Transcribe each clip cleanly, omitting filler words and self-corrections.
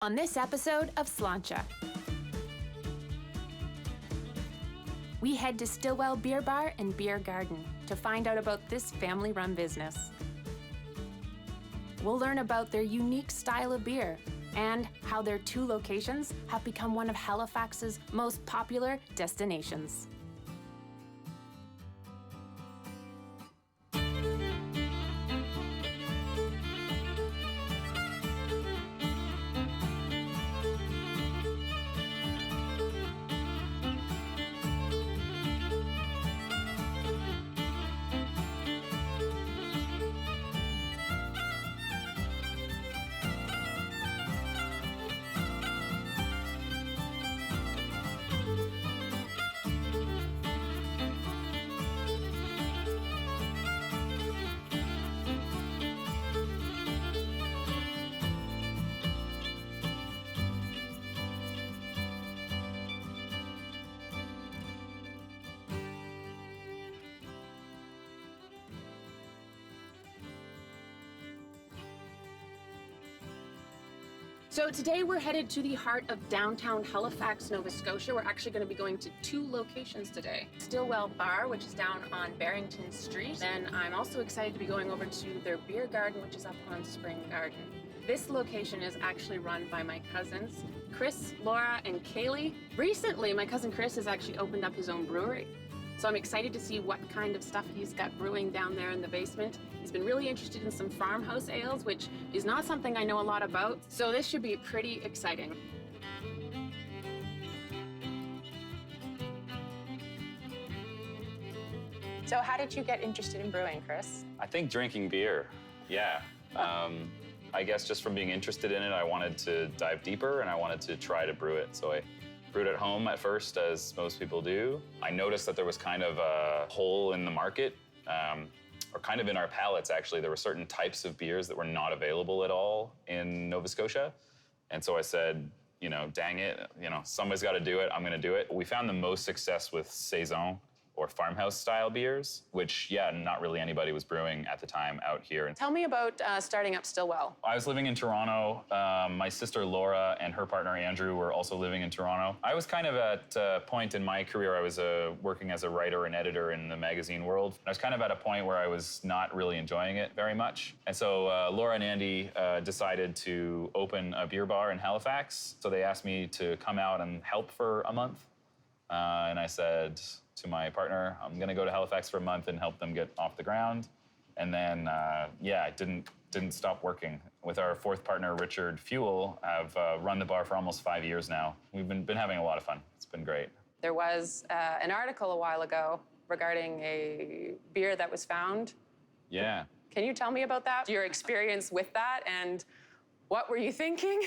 On this episode of Slainte, we head to Stillwell Beer Bar and Beer Garden to find out about this family-run business. We'll learn about their unique style of beer and how their two locations have become one of Halifax's most popular destinations. So today we're headed to the heart of downtown Halifax, Nova Scotia. We're actually going to be going to two locations today. Stillwell Bar, which is down on Barrington Street. Then I'm also excited to be going over to their beer garden, which is up on Spring Garden. This location is actually run by my cousins, Chris, Laura, and Kaylee. Recently, my cousin Chris has actually opened up his own brewery. So I'm excited to see what kind of stuff he's got brewing down there in the basement. He's been really interested in some farmhouse ales, which is not something I know a lot about. So this should be pretty exciting. So how did you get interested in brewing, Chris? I think drinking beer, yeah. I guess just from being interested in it, I wanted to dive deeper and I wanted to try to brew it. So I brewed at home at first, as most people do. I noticed that there was kind of a hole in the market, or kind of in our palates, actually. There were certain types of beers that were not available at all in Nova Scotia. And so I said, dang it, somebody's got to do it. I'm going to do it. We found the most success with Saison or farmhouse style beers, which, not really anybody was brewing at the time out here. Tell me about starting up Stillwell. I was living in Toronto. My sister Laura and her partner Andrew were also living in Toronto. I was kind of at a point in my career, I was working as a writer and editor in the magazine world. I was kind of at a point where I was not really enjoying it very much. And so Laura and Andy decided to open a beer bar in Halifax. So they asked me to come out and help for a month. And I said to my partner, I'm going to go to Halifax for a month and help them get off the ground. And then, I didn't stop working. With our fourth partner, Richard Fuel, I've run the bar for almost 5 years now. We've been having a lot of fun. It's been great. There was an article a while ago regarding a beer that was found. Yeah. Can you tell me about that? Your experience with that, and what were you thinking?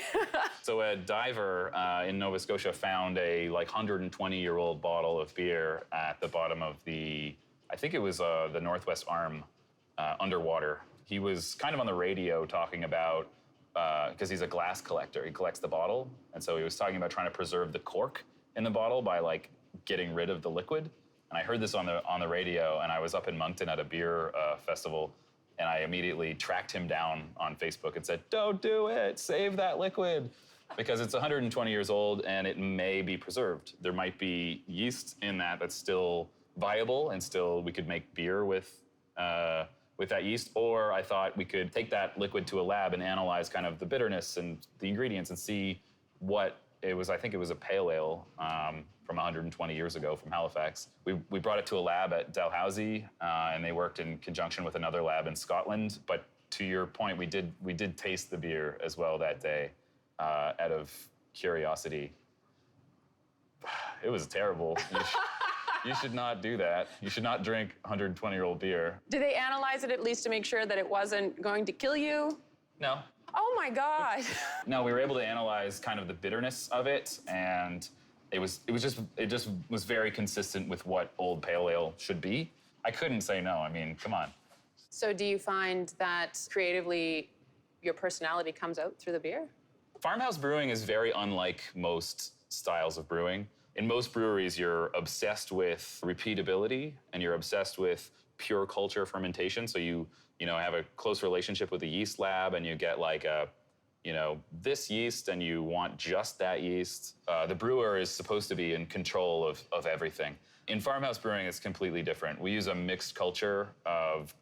So a diver in Nova Scotia found a 120-year-old bottle of beer at the bottom of I think it was the Northwest Arm underwater. He was kind of on the radio talking about, because he's a glass collector, he collects the bottle. And so he was talking about trying to preserve the cork in the bottle by getting rid of the liquid. And I heard this on the radio, and I was up in Moncton at a beer festival. And I immediately tracked him down on Facebook and said, don't do it, save that liquid. Because it's 120 years old and it may be preserved. There might be yeast in that's still viable and still we could make beer with that yeast. Or I thought we could take that liquid to a lab and analyze kind of the bitterness and the ingredients and see what it was. I think it was a pale ale from 120 years ago from Halifax. We brought it to a lab at Dalhousie, and they worked in conjunction with another lab in Scotland. But to your point, we did taste the beer as well that day out of curiosity. It was terrible. You should not do that. You should not drink 120-year-old beer. Did they analyze it at least to make sure that it wasn't going to kill you? No. Oh my God. No, we were able to analyze kind of the bitterness of it, and it just was very consistent with what old pale ale should be. I couldn't say no. I mean, come on. So do you find that creatively your personality comes out through the beer? Farmhouse brewing is very unlike most styles of brewing. In most breweries, you're obsessed with repeatability and you're obsessed with pure culture fermentation. So you have a close relationship with the yeast lab and you get like a you know, this yeast and you want just that yeast. The brewer is supposed to be in control of everything. In farmhouse brewing, it's completely different. We use a mixed culture of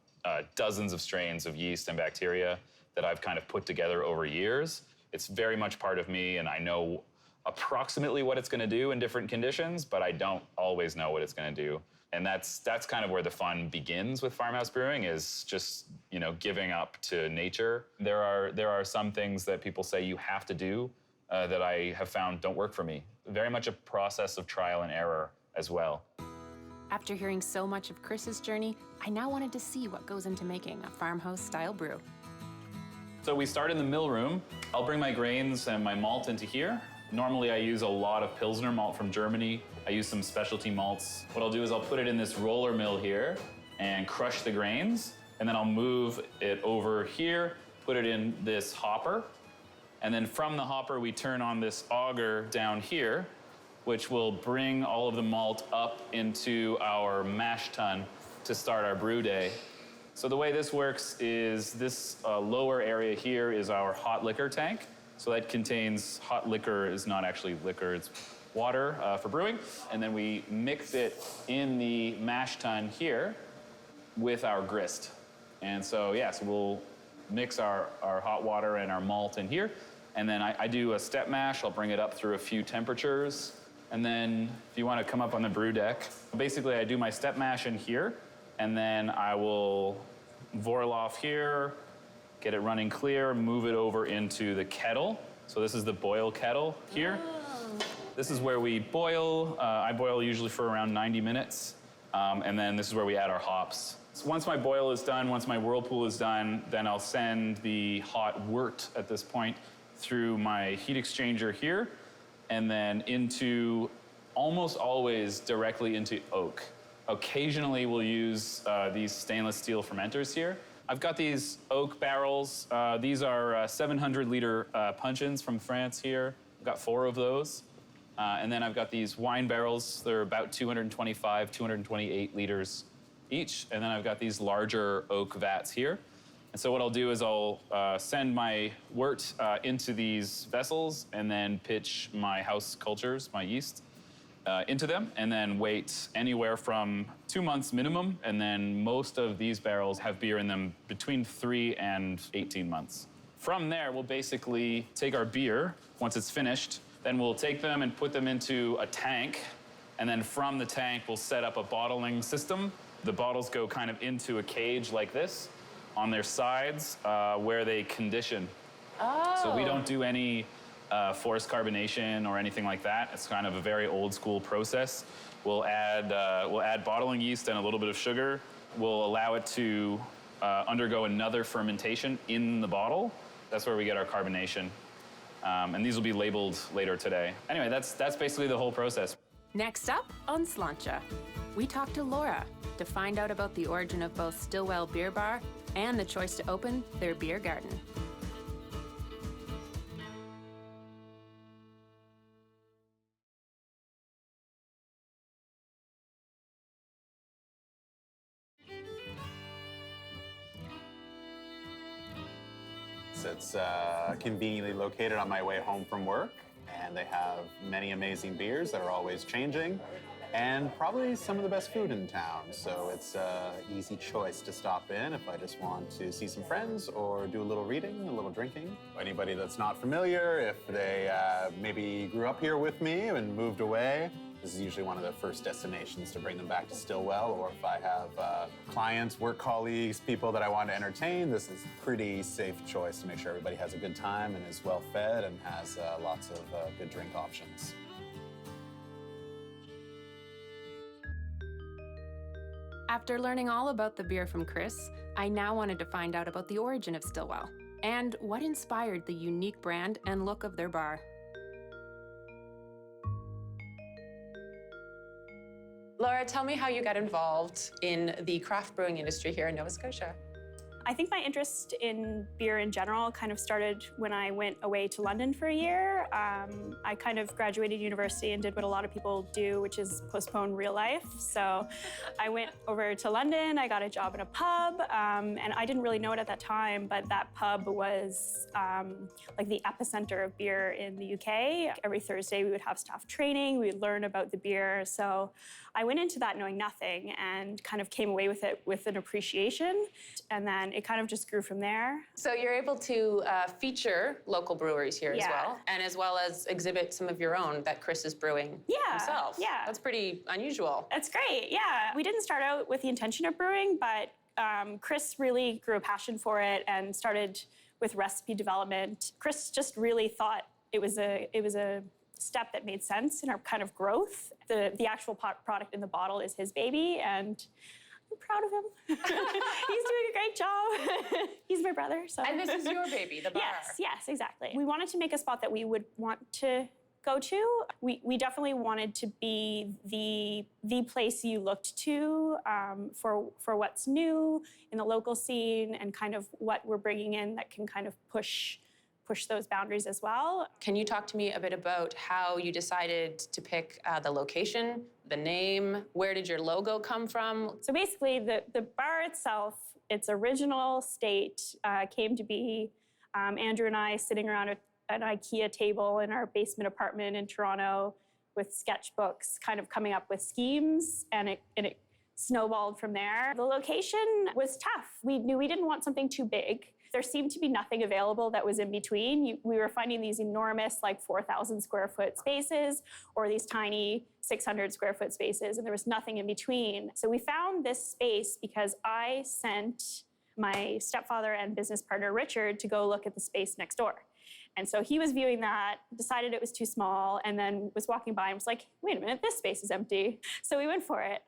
dozens of strains of yeast and bacteria that I've kind of put together over years. It's very much part of me, and I know approximately what it's going to do in different conditions, but I don't always know what it's going to do. And that's kind of where the fun begins with farmhouse brewing, is just, you know, giving up to nature. There are some things that people say you have to do that I have found don't work for me. Very much a process of trial and error as well. After hearing so much of Chris's journey, I now wanted to see what goes into making a farmhouse-style brew. So we start in the mill room. I'll bring my grains and my malt into here. Normally I use a lot of Pilsner malt from Germany. I use some specialty malts. What I'll do is I'll put it in this roller mill here and crush the grains, and then I'll move it over here, put it in this hopper, and then from the hopper we turn on this auger down here, which will bring all of the malt up into our mash tun to start our brew day. So the way this works is this lower area here is our hot liquor tank. So that contains hot liquor, is not actually liquor, it's water for brewing. And then we mix it in the mash tun here with our grist. And so, yeah, so we'll mix our hot water and our malt in here. And then I do a step mash. I'll bring it up through a few temperatures. And then if you want to come up on the brew deck, basically I do my step mash in here, and then I will boil off here, get it running clear, move it over into the kettle. So this is the boil kettle here. Oh. This is where we boil. I boil usually for around 90 minutes. And then this is where we add our hops. So once my boil is done, once my whirlpool is done, then I'll send the hot wort at this point through my heat exchanger here, and then into, almost always directly into oak. Occasionally we'll use these stainless steel fermenters here. I've got these oak barrels. These are 700-liter puncheons from France here. I've got 4 of those. And then I've got these wine barrels. They're about 225, 228 liters each. And then I've got these larger oak vats here. And so what I'll do is I'll send my wort into these vessels and then pitch my house cultures, my yeast, into them, and then wait anywhere from 2 months minimum. And then most of these barrels have beer in them between 3 and 18 months. From there, we'll basically take our beer, once it's finished, then we'll take them and put them into a tank. And then from the tank, we'll set up a bottling system. The bottles go kind of into a cage like this on their sides where they condition. Oh. So we don't do any forced carbonation or anything like that. It's kind of a very old school process. We'll add bottling yeast and a little bit of sugar. We'll allow it to undergo another fermentation in the bottle. That's where we get our carbonation. And these will be labeled later today. Anyway, that's basically the whole process. Next up on Slainte, we talked to Laura to find out about the origin of both Stillwell Beer Bar and the choice to open their beer garden. It's conveniently located on my way home from work, and they have many amazing beers that are always changing, and probably some of the best food in town. So it's an easy choice to stop in if I just want to see some friends or do a little reading, a little drinking. Anybody that's not familiar, if they maybe grew up here with me and moved away, this is usually one of the first destinations to bring them back to Stillwell. Or if I have clients, work colleagues, people that I want to entertain, this is a pretty safe choice to make sure everybody has a good time and is well fed and has lots of good drink options. After learning all about the beer from Chris, I now wanted to find out about the origin of Stillwell and what inspired the unique brand and look of their bar. Laura, tell me how you got involved in the craft brewing industry here in Nova Scotia. I think my interest in beer in general kind of started when I went away to London for a year. year, I kind of graduated university and did what a lot of people do, which is postpone real life. So I went over to London, I got a job in a pub, and I didn't really know it at that time, but that pub was like the epicenter of beer in the UK. Every Thursday we would have staff training, we would learn about the beer. So I went into that knowing nothing and kind of came away with it with an appreciation. And then it kind of just grew from there. So you're able to feature local breweries here as well as exhibit some of your own that Chris is brewing himself. Yeah. That's pretty unusual. That's great, yeah. We didn't start out with the intention of brewing, but Chris really grew a passion for it and started with recipe development. Chris just really thought it was a step that made sense in our kind of growth. The actual product in the bottle is his baby, and I'm proud of him. He's doing a great job. He's my brother, so. And this is your baby, the bar. Yes, exactly. We wanted to make a spot that we would want to go to. We definitely wanted to be the place you looked to for what's new in the local scene and kind of what we're bringing in that can kind of push those boundaries as well. Can you talk to me a bit about how you decided to pick the location, the name? Where did your logo come from? So basically, the bar itself, its original state came to be Andrew and I sitting around an IKEA table in our basement apartment in Toronto with sketchbooks, kind of coming up with schemes, and it snowballed from there. The location was tough. We knew we didn't want something too big. There seemed to be nothing available that was in between. We were finding these enormous, like 4,000 square foot spaces or these tiny 600 square foot spaces, and there was nothing in between. So we found this space because I sent my stepfather and business partner, Richard, to go look at the space next door. And so he was viewing that, decided it was too small, and then was walking by and was like, wait a minute, this space is empty. So we went for it.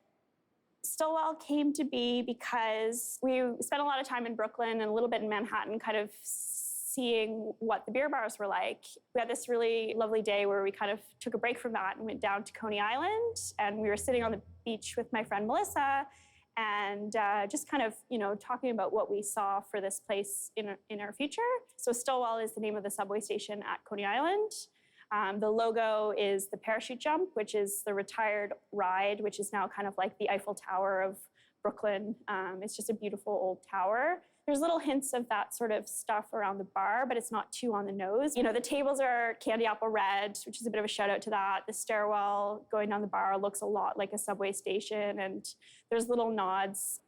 Stillwell came to be because we spent a lot of time in Brooklyn and a little bit in Manhattan kind of seeing what the beer bars were like. We had this really lovely day where we kind of took a break from that and went down to Coney Island, and we were sitting on the beach with my friend Melissa and just kind of, talking about what we saw for this place in our future. So Stillwell is the name of the subway station at Coney Island. The logo is the parachute jump, which is the retired ride, which is now kind of like the Eiffel Tower of Brooklyn. It's just a beautiful old tower. There's little hints of that sort of stuff around the bar, but it's not too on the nose. The tables are candy apple red, which is a bit of a shout out to that. The stairwell going down the bar looks a lot like a subway station, and there's little nods.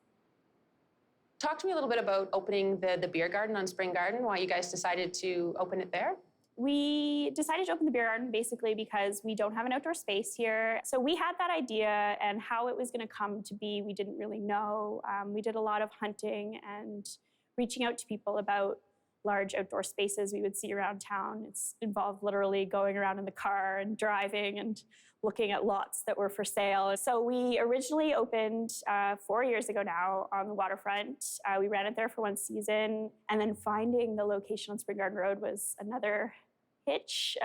Talk to me a little bit about opening the beer garden on Spring Garden, why you guys decided to open it there. We decided to open the beer garden basically because we don't have an outdoor space here. So we had that idea, and how it was going to come to be, we didn't really know. We did a lot of hunting and reaching out to people about large outdoor spaces we would see around town. It's involved literally going around in the car and driving and looking at lots that were for sale. So we originally opened 4 years ago now on the waterfront. We ran it there for one season, and then finding the location on Spring Garden Road was another hitch.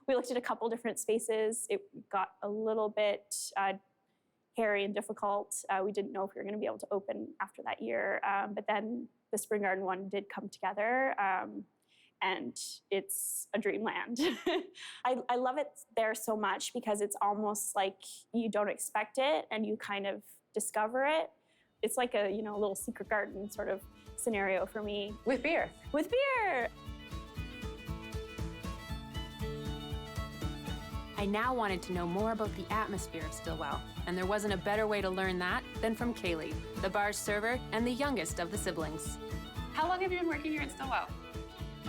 We looked at a couple different spaces. It got a little bit hairy and difficult. We didn't know if we were going to be able to open after that year, but then the Spring Garden one did come together, and it's a dreamland. I love it there so much because it's almost like you don't expect it and you kind of discover it. It's like a little secret garden sort of scenario for me. With beer. With beer. I now wanted to know more about the atmosphere of Stillwell, and there wasn't a better way to learn that than from Kaylee, the bar's server and the youngest of the siblings. How long have you been working here at Stillwell?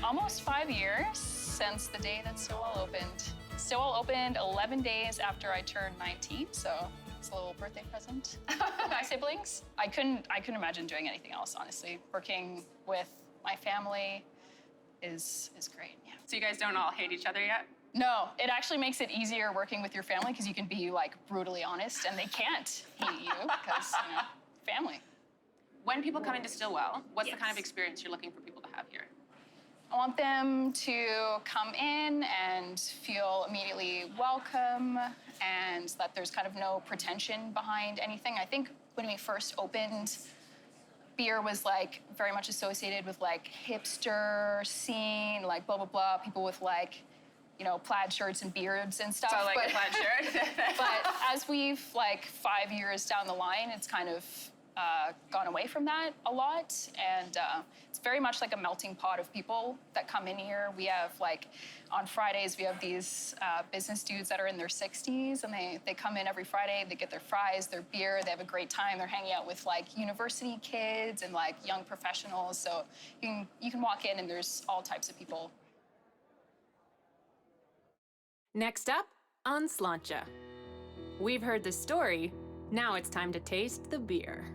Almost 5 years since the day that Stillwell opened. Stillwell opened 11 days after I turned 19, so it's a little birthday present to my siblings. I couldn't imagine doing anything else, honestly. Working with my family is great, yeah. So you guys don't all hate each other yet? No, it actually makes it easier working with your family because you can be brutally honest, and they can't hate you because, family. When people come into Stillwell, what's the kind of experience you're looking for people to have here? I want them to come in and feel immediately welcome and that there's kind of no pretension behind anything. I think when we first opened, beer was very much associated with hipster scene, blah, blah, blah, people with plaid shirts and beards and stuff. So I like a plaid shirt. But as we've 5 years down the line, it's kind of gone away from that a lot, and it's very much like a melting pot of people that come in here. We have on Fridays we have these business dudes that are in their 60s, and they come in every Friday. They get their fries, their beer. They have a great time. They're hanging out with university kids and young professionals. So you can walk in and there's all types of people. Next up on Slainte. We've heard the story. Now it's time to taste the beer.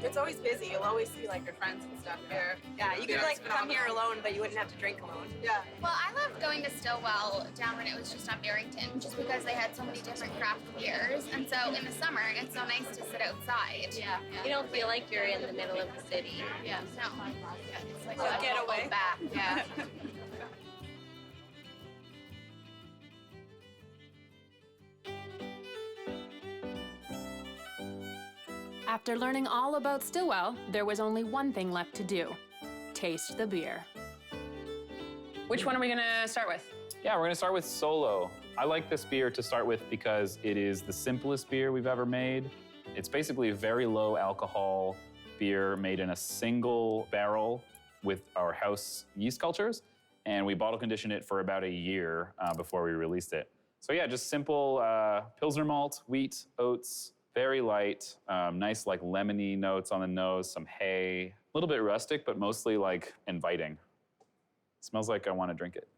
It's always busy. You'll always see your friends and stuff here. Yeah, you could come here alone, but you wouldn't have to drink alone. Yeah. Well, I loved going to Stillwell down when it was just on Barrington, just because they had so many different craft beers. And so in the summer, it's so nice to sit outside. Yeah. You don't feel like you're in the middle of the city. Yeah. No. It's like a getaway. Back. Yeah. After learning all about Stillwell, there was only one thing left to do: taste the beer. Which one are we gonna start with? Yeah, we're gonna start with Solo. I like this beer to start with because it is the simplest beer we've ever made. It's basically a very low alcohol beer made in a single barrel with our house yeast cultures, and we bottle conditioned it for about a year before we released it. So yeah, just simple Pilsner malt, wheat, oats, very light, nice lemony notes on the nose, some hay, a little bit rustic, but mostly inviting. Smells like I want to drink it.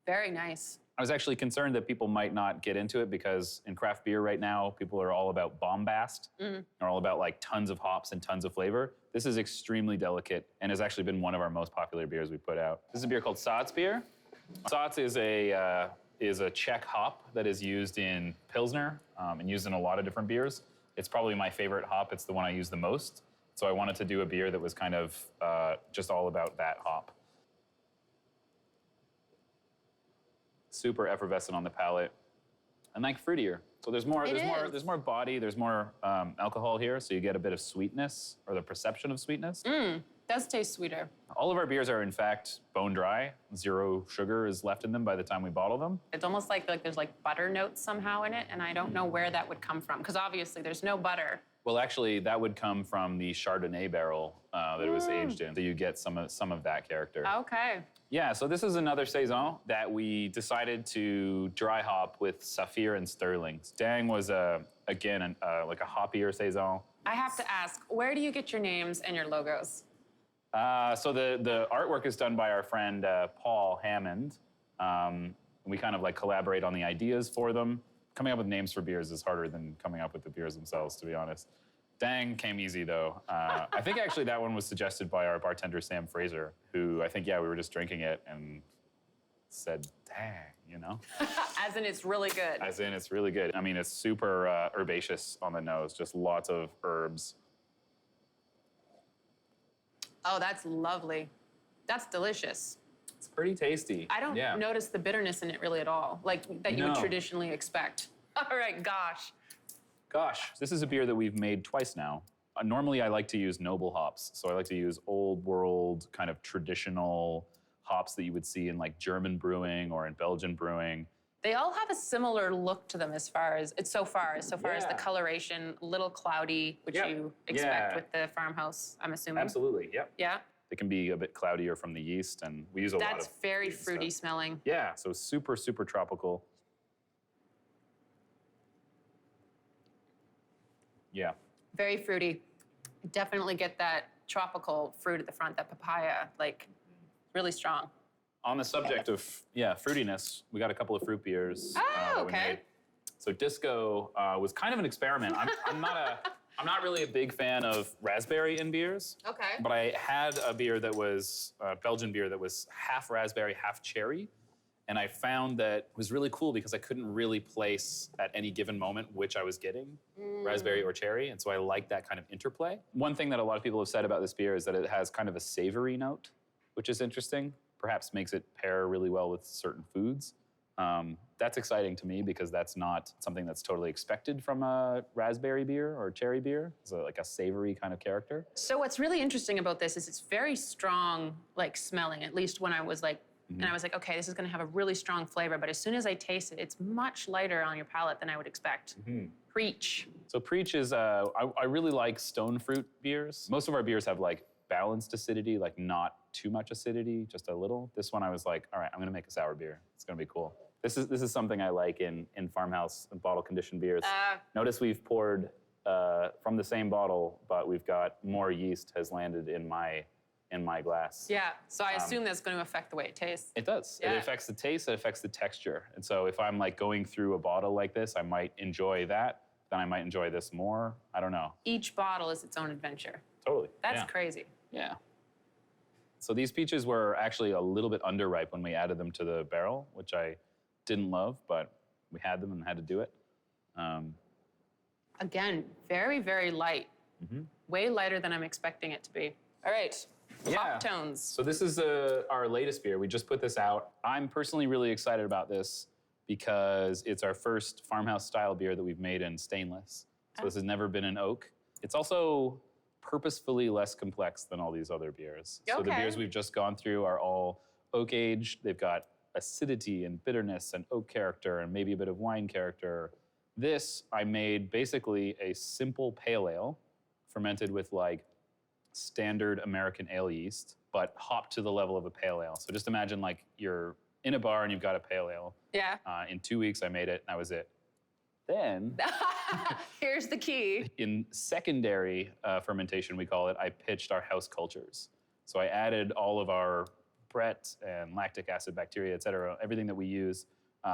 Very nice. I was actually concerned that people might not get into it because in craft beer right now, people are all about bombast. They're all about tons of hops and tons of flavor. This is extremely delicate and has actually been one of our most popular beers we put out. This is a beer called Satz beer. Satz is a Czech hop that is used in Pilsner and used in a lot of different beers. It's probably my favorite hop. It's the one I use the most. So I wanted to do a beer that was kind of just all about that hop. Super effervescent on the palate and fruitier. So there's more body, there's more alcohol here, so you get a bit of sweetness or the perception of sweetness. Does taste sweeter. All of our beers are in fact bone dry. 0 sugar is left in them by the time we bottle them. It's almost like there's butter notes somehow in it, and I don't know where that would come from, because obviously there's no butter. Well, actually, that would come from the Chardonnay barrel that it was aged in. So you get some of that character. Okay. Yeah, so this is another Saison that we decided to dry hop with Saphir and Sterling. Dang was, again, a hoppier Saison. I have to ask, where do you get your names and your logos? So the artwork is done by our friend Paul Hammond. We kind of collaborate on the ideas for them. Coming up with names for beers is harder than coming up with the beers themselves, to be honest. Dang came easy, though. I think actually that one was suggested by our bartender, Sam Fraser, who I think, we were just drinking it and said, dang, As in it's really good. As in it's really good. I mean, it's super herbaceous on the nose, just lots of herbs. Oh, that's lovely. That's delicious. It's pretty tasty. I don't notice the bitterness in it really at all, that you would traditionally expect. All right, gosh. Gosh, this is a beer that we've made twice now. Normally, I like to use noble hops. So I like to use old world, kind of traditional hops that you would see in German brewing or in Belgian brewing. They all have a similar look to them as far as the coloration, a little cloudy, which you expect with the farmhouse, I'm assuming. Absolutely, yep. Yeah? It can be a bit cloudier from the yeast, and we use a lot of That's very fruity smelling. Yeah, so super, super tropical. Yeah. Very fruity. Definitely get that tropical fruit at the front, that papaya, really strong. On the subject of, fruitiness, we got a couple of fruit beers. Oh, that we made. So Disco was kind of an experiment. I'm not really a big fan of raspberry in beers. Okay. But I had a beer that was, a Belgian beer that was half raspberry, half cherry. And I found that it was really cool because I couldn't really place at any given moment which I was getting, raspberry or cherry. And so I like that kind of interplay. One thing that a lot of people have said about this beer is that it has kind of a savory note, which is interesting. perhaps makes it pair really well with certain foods. That's exciting to me because that's not something that's totally expected from a raspberry beer or cherry beer. It's like a savory kind of character. So what's really interesting about this is it's very strong, like smelling, at least when I was like, and I was like, okay, this is gonna have a really strong flavor, but as soon as I taste it, it's much lighter on your palate than I would expect. Preach. So Preach is, I really like stone fruit beers. Most of our beers have like balanced acidity, like not too much acidity, just a little. This one I was like, all right, I'm gonna make a sour beer. It's gonna be cool. This is something I like in farmhouse and bottle conditioned beers. Notice we've poured from the same bottle, but we've got more yeast has landed in my glass. Yeah, so I assume that's gonna affect the way it tastes. It does. Yeah. It affects the taste, it affects the texture. And so if I'm like going through a bottle like this, I might enjoy that, then I might enjoy this more. I don't know. Each bottle is its own adventure. Totally. That's yeah. crazy. Yeah. So these peaches were actually a little bit underripe when we added them to the barrel, which I didn't love, but we had them and had to do it. Again, very, very light. Way lighter than I'm expecting it to be. All right, hop tones. So this is our latest beer. We just put this out. I'm personally really excited about this because it's our first farmhouse style beer that we've made in stainless. So this has never been in oak. It's also purposefully less complex than all these other beers. So the beers we've just gone through are all oak aged. They've got acidity and bitterness and oak character and maybe a bit of wine character. This, I made basically a simple pale ale fermented with like standard American ale yeast, but hopped to the level of a pale ale. So just imagine like you're in a bar and you've got a pale ale. Yeah. In 2 weeks, I made it, and that was it. Then, here's the key. In secondary fermentation, we call it, I pitched our house cultures. So I added all of our Brett and lactic acid bacteria, et cetera, everything that we use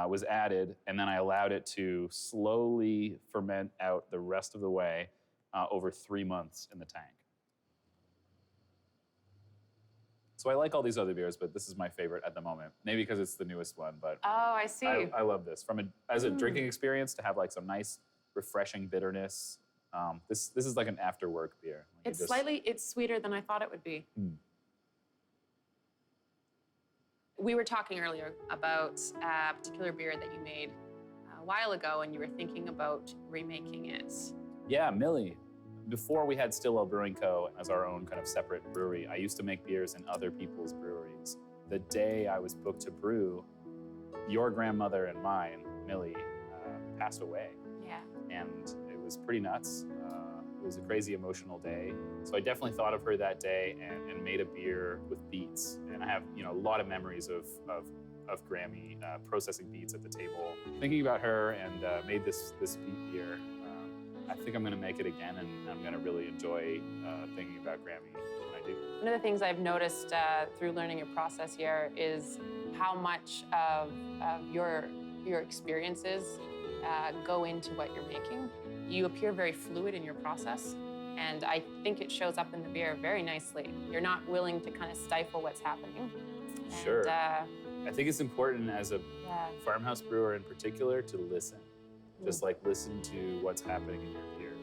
was added, and then I allowed it to slowly ferment out the rest of the way over 3 months in the tank. So I like all these other beers, but this is my favorite at the moment. Maybe because it's the newest one, but Oh, I see. I love this. As a drinking experience, to have like some nice, refreshing bitterness. This is like an after work beer. Like It's sweeter than I thought it would be. We were talking earlier about a particular beer that you made a while ago, and you were thinking about remaking it. Yeah, Millie. Before we had Stillwell Brewing Co. as our own kind of separate brewery, I used to make beers in other people's breweries. The day I was booked to brew, your grandmother and mine, Millie, passed away. Yeah. And it was pretty nuts. It was a crazy emotional day. So I definitely thought of her that day and made a beer with beets. And I have, a lot of memories of Grammy processing beets at the table. Thinking about her and made this beet beer. I think I'm gonna make it again, and I'm gonna really enjoy thinking about Grammy when I do. One of the things I've noticed through learning your process here is how much of your experiences go into what you're making. You appear very fluid in your process, and I think it shows up in the beer very nicely. You're not willing to kind of stifle what's happening. Sure. I think it's important as a farmhouse brewer in particular to listen. Just like listen to what's happening in your beer.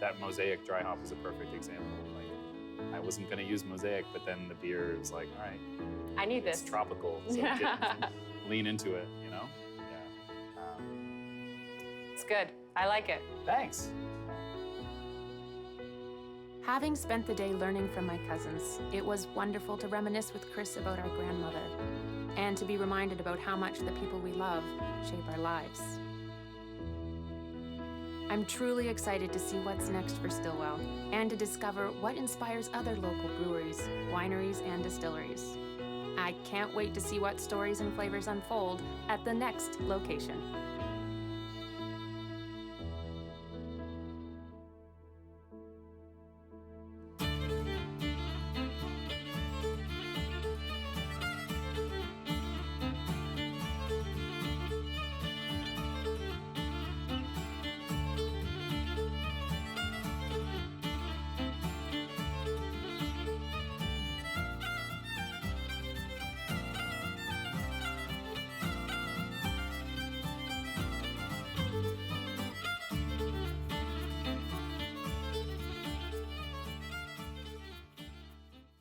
That Mosaic dry hop is a perfect example. Like, I wasn't gonna use Mosaic, but then the beer is like, all right, I need this. It's tropical, so lean into it, Yeah. It's good. I like it. Thanks. Having spent the day learning from my cousins, it was wonderful to reminisce with Chris about our grandmother and to be reminded about how much the people we love shape our lives. I'm truly excited to see what's next for Stillwell and to discover what inspires other local breweries, wineries, and distilleries. I can't wait to see what stories and flavors unfold at the next location.